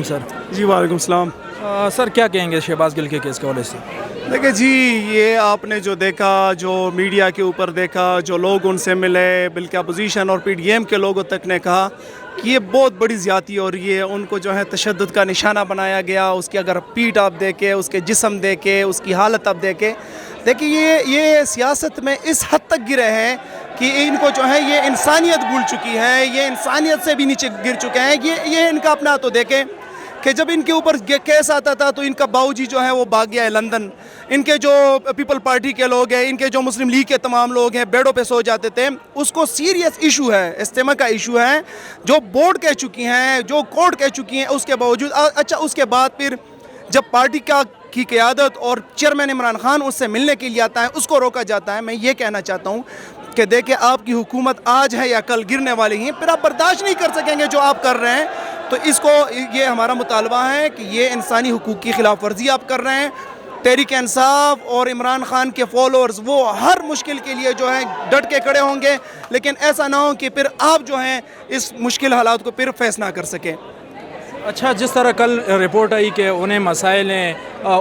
سر جی وعلیکم السلام. سر کیا کہیں گے شہباز گل کے کیس کے حوالے سے؟ دیکھیں جی، یہ آپ نے جو دیکھا، جو میڈیا کے اوپر دیکھا، جو لوگ ان سے ملے، بلکہ اپوزیشن اور پی ڈی ایم کے لوگوں تک نے کہا کہ یہ بہت بڑی زیادتی ہو رہی ہے. ان کو جو ہے تشدد کا نشانہ بنایا گیا. اس کی اگر پیٹھ آپ دیکھیں، اس کے جسم دیکھیں، اس کی حالت آپ دیکھیں. دیکھیے یہ سیاست میں اس حد تک گرے ہیں کہ ان کو جو ہے یہ انسانیت بھول چکی ہے، یہ انسانیت سے بھی نیچے گر چکے ہیں. یہ ان کا اپنا تو دیکھیں کہ جب ان کے اوپر کیس آتا تھا تو ان کا باؤجی جو ہے وہ بھاگ گیا ہے لندن. ان کے جو پیپل پارٹی کے لوگ ہیں، ان کے جو مسلم لیگ کے تمام لوگ ہیں، بیڈوں پہ سو جاتے تھے. اس کو سیریس ایشو ہے، استماع کا ایشو ہے، جو بورڈ کہہ چکی ہیں، جو کورٹ کہہ چکی ہیں. اس کے باوجود اچھا اس کے بعد پھر جب پارٹی کی قیادت اور چیئرمین عمران خان اس سے ملنے کے لیے آتا ہے، اس کو روکا جاتا ہے. میں یہ کہنا چاہتا ہوں کہ دیکھیں آپ کی حکومت آج ہے یا کل گرنے والی ہیں، پھر آپ برداشت نہیں کر سکیں گے جو آپ کر رہے ہیں. تو اس کو یہ ہمارا مطالبہ ہے کہ یہ انسانی حقوق کی خلاف ورزی آپ کر رہے ہیں. تحریک انصاف اور عمران خان کے فالوورز وہ ہر مشکل کے لیے جو ہیں ڈٹ کے کھڑے ہوں گے، لیکن ایسا نہ ہو کہ پھر آپ جو ہیں اس مشکل حالات کو پھر فیس نہ کر سکیں. اچھا، جس طرح کل رپورٹ آئی کہ انہیں مسائل ہیں،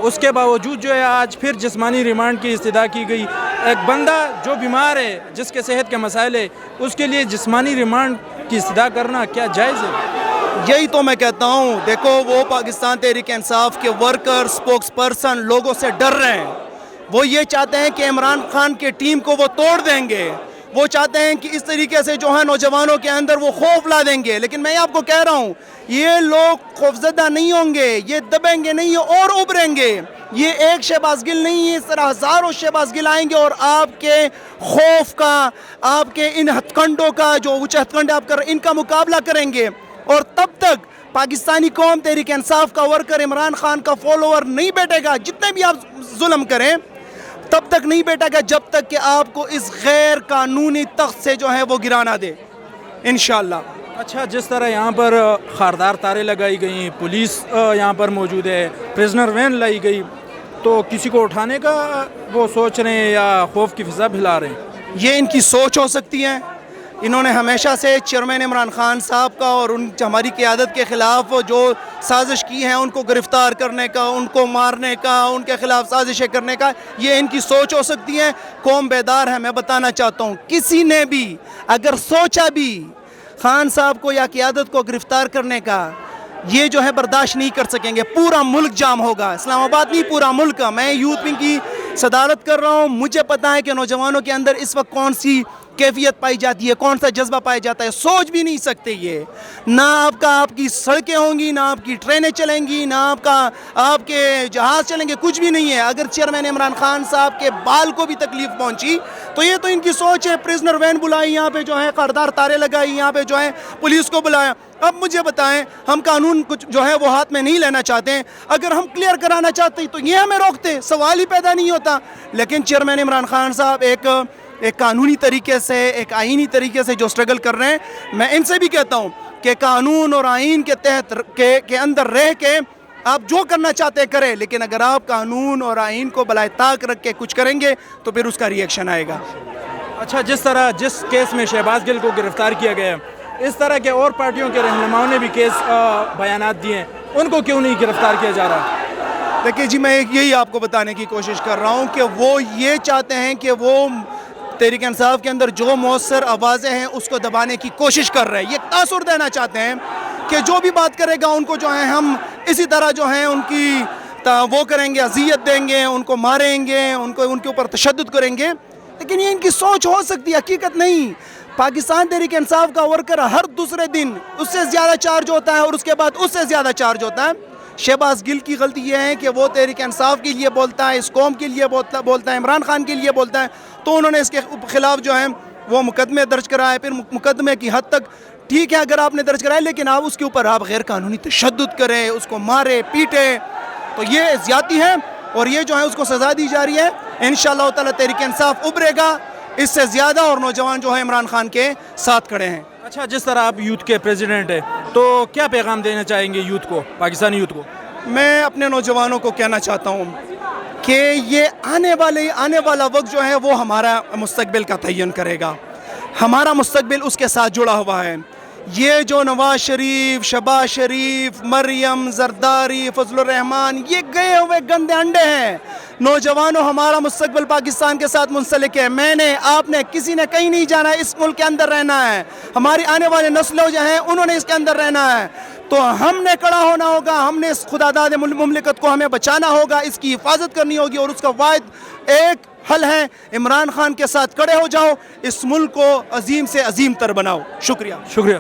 اس کے باوجود جو ہے آج پھر جسمانی ریمانڈ کی استدعا کی گئی. ایک بندہ جو بیمار ہے، جس کے صحت کے مسائل ہے، اس کے لیے جسمانی ریمانڈ کی استدعا کرنا کیا جائز ہے؟ یہی تو میں کہتا ہوں. دیکھو وہ پاکستان تحریک انصاف کے ورکر، سپوکس پرسن لوگوں سے ڈر رہے ہیں. وہ یہ چاہتے ہیں کہ عمران خان کے ٹیم کو وہ توڑ دیں گے. وہ چاہتے ہیں کہ اس طریقے سے جو ہے نوجوانوں کے اندر وہ خوف لا دیں گے. لیکن میں آپ کو کہہ رہا ہوں یہ لوگ خوفزدہ نہیں ہوں گے، یہ دبیں گے نہیں اور ابھریں گے. یہ ایک شہباز گل نہیں ہے، اس طرح ہزاروں شہباز گل آئیں گے اور آپ کے خوف کا، آپ کے ان ہتھ کنڈوں کا، جو اونچے ہتھ کنڈے آپ کر رہے ہیں، ان کا مقابلہ کریں گے. اور تب تک پاکستانی قوم تحریک انصاف کا ورکر، عمران خان کا فالوور نہیں بیٹھے گا. جتنے بھی آپ ظلم کریں تب تک نہیں بیٹھے گا جب تک کہ آپ کو اس غیر قانونی تخت سے جو ہے وہ گرانا دے انشاءاللہ. اچھا، جس طرح یہاں پر خاردار تاریں لگائی گئیں، پولیس یہاں پر موجود ہے، پریزنر وین لائی گئی، تو کسی کو اٹھانے کا وہ سوچ رہے ہیں یا خوف کی فضا پھیلا رہے ہیں؟ یہ ان کی سوچ ہو سکتی ہے. انہوں نے ہمیشہ سے چیئرمین عمران خان صاحب کا اور ہماری قیادت کے خلاف جو سازش کی ہے، ان کو گرفتار کرنے کا، ان کو مارنے کا، ان کے خلاف سازشیں کرنے کا، یہ ان کی سوچ ہو سکتی ہے. قوم بیدار ہے. میں بتانا چاہتا ہوں کسی نے بھی اگر سوچا بھی خان صاحب کو یا قیادت کو گرفتار کرنے کا، یہ جو ہے برداشت نہیں کر سکیں گے. پورا ملک جام ہوگا، اسلام آباد نہیں پورا ملک. میں یوتھ ونگ کی صدارت کر رہا ہوں. مجھے پتا ہے کہ نوجوانوں کے اندر اس وقت کون سی کیفیت پائی جاتی ہے، کون سا جذبہ پایا جاتا ہے. سوچ بھی نہیں سکتے یہ. نہ آپ کی سڑکیں ہوں گی، نہ آپ کی ٹرینیں چلیں گی، نہ آپ کے جہاز چلیں گے، کچھ بھی نہیں ہے. اگر چیئرمین عمران خان صاحب کے بال کو بھی تکلیف پہنچی تو یہ تو ان کی سوچ ہے. پریزنر وین بلائی، یہاں پہ جو ہے خاردار تارے لگائی، یہاں پہ جو ہے پولیس کو بلایا. اب مجھے بتائیں، ہم قانون کچھ جو ہے وہ ہاتھ میں نہیں لینا چاہتے ہیں. اگر ہم کلیئر کرانا چاہتے تو یہ ہمیں روکتے، سوال ہی پیدا نہیں ہوتا. لیکن چیئرمین عمران خان صاحب ایک قانونی طریقے سے، ایک آئینی طریقے سے جو سٹرگل کر رہے ہیں، میں ان سے بھی کہتا ہوں کہ قانون اور آئین کے تحت کے اندر رہ کے آپ جو کرنا چاہتے ہیں کریں، لیکن اگر آپ قانون اور آئین کو بالائے طاق رکھ کے کچھ کریں گے تو پھر اس کا ری ایکشن آئے گا. اچھا، جس کیس میں شہباز گل کو گرفتار کیا گیا ہے، اس طرح کے اور پارٹیوں کے رہنماؤں نے بھی کیس بیانات دیے ہیں، ان کو کیوں نہیں گرفتار کیا جا رہا؟ دیکھیے جی، میں یہی آپ کو بتانے کی کوشش کر رہا ہوں کہ وہ یہ چاہتے ہیں کہ وہ تحریک انصاف کے اندر جو مؤثر آوازیں ہیں اس کو دبانے کی کوشش کر رہے ہیں. یہ تاثر دینا چاہتے ہیں کہ جو بھی بات کرے گا ان کو جو ہے ہم اسی طرح جو ہیں ان کی وہ کریں گے، اذیت دیں گے، ان کو ماریں گے، ان کے اوپر تشدد کریں گے. لیکن یہ ان کی سوچ ہو سکتی ہے، حقیقت نہیں. پاکستان تحریک انصاف کا ورکر ہر دوسرے دن اس سے زیادہ چارج ہوتا ہے اور اس کے بعد اس سے زیادہ چارج ہوتا ہے. شہباز گل کی غلطی یہ ہے کہ وہ تحریک انصاف کے لیے بولتا ہے، اس قوم کے لیے بولتا ہے، عمران خان کے لیے بولتا ہے. تو انہوں نے اس کے خلاف جو ہے وہ مقدمے درج کرائے. پھر مقدمے کی حد تک ٹھیک ہے اگر آپ نے درج کرائے، لیکن آپ اس کے اوپر آپ غیر قانونی تشدد کریں، اس کو مارے پیٹے، تو یہ زیادتی ہے اور یہ جو ہے اس کو سزا دی جا رہی ہے. انشاءاللہ تعالی تحریک انصاف ابھرے گا اس سے زیادہ اور نوجوان جو ہے عمران خان کے ساتھ کھڑے ہیں. اچھا، جس طرح آپ یوتھ کے پریزیڈنٹ ہیں تو کیا پیغام دینا چاہیں گے یوتھ کو، پاکستانی یوتھ کو؟ میں اپنے نوجوانوں کو کہنا چاہتا ہوں کہ یہ آنے والا وقت جو ہے وہ ہمارا مستقبل کا تعین کرے گا. ہمارا مستقبل اس کے ساتھ جڑا ہوا ہے. یہ جو نواز شریف، شہباز شریف، مریم، زرداری، فضل الرحمان، یہ گئے ہوئے گندے انڈے ہیں. نوجوانوں، ہمارا مستقبل پاکستان کے ساتھ منسلک ہے. میں نے، آپ نے، کسی نے کہیں نہیں جانا ہے. اس ملک کے اندر رہنا ہے. ہماری آنے والے نسلوں جو ہیں انہوں نے اس کے اندر رہنا ہے. تو ہم نے کڑا ہونا ہوگا. ہم نے اس خداداد مملکت کو ہمیں بچانا ہوگا، اس کی حفاظت کرنی ہوگی، اور اس کا واحد ایک حل ہے عمران خان کے ساتھ کڑے ہو جاؤ. اس ملک کو عظیم سے عظیم تر بناؤ. شکریہ. شکریہ.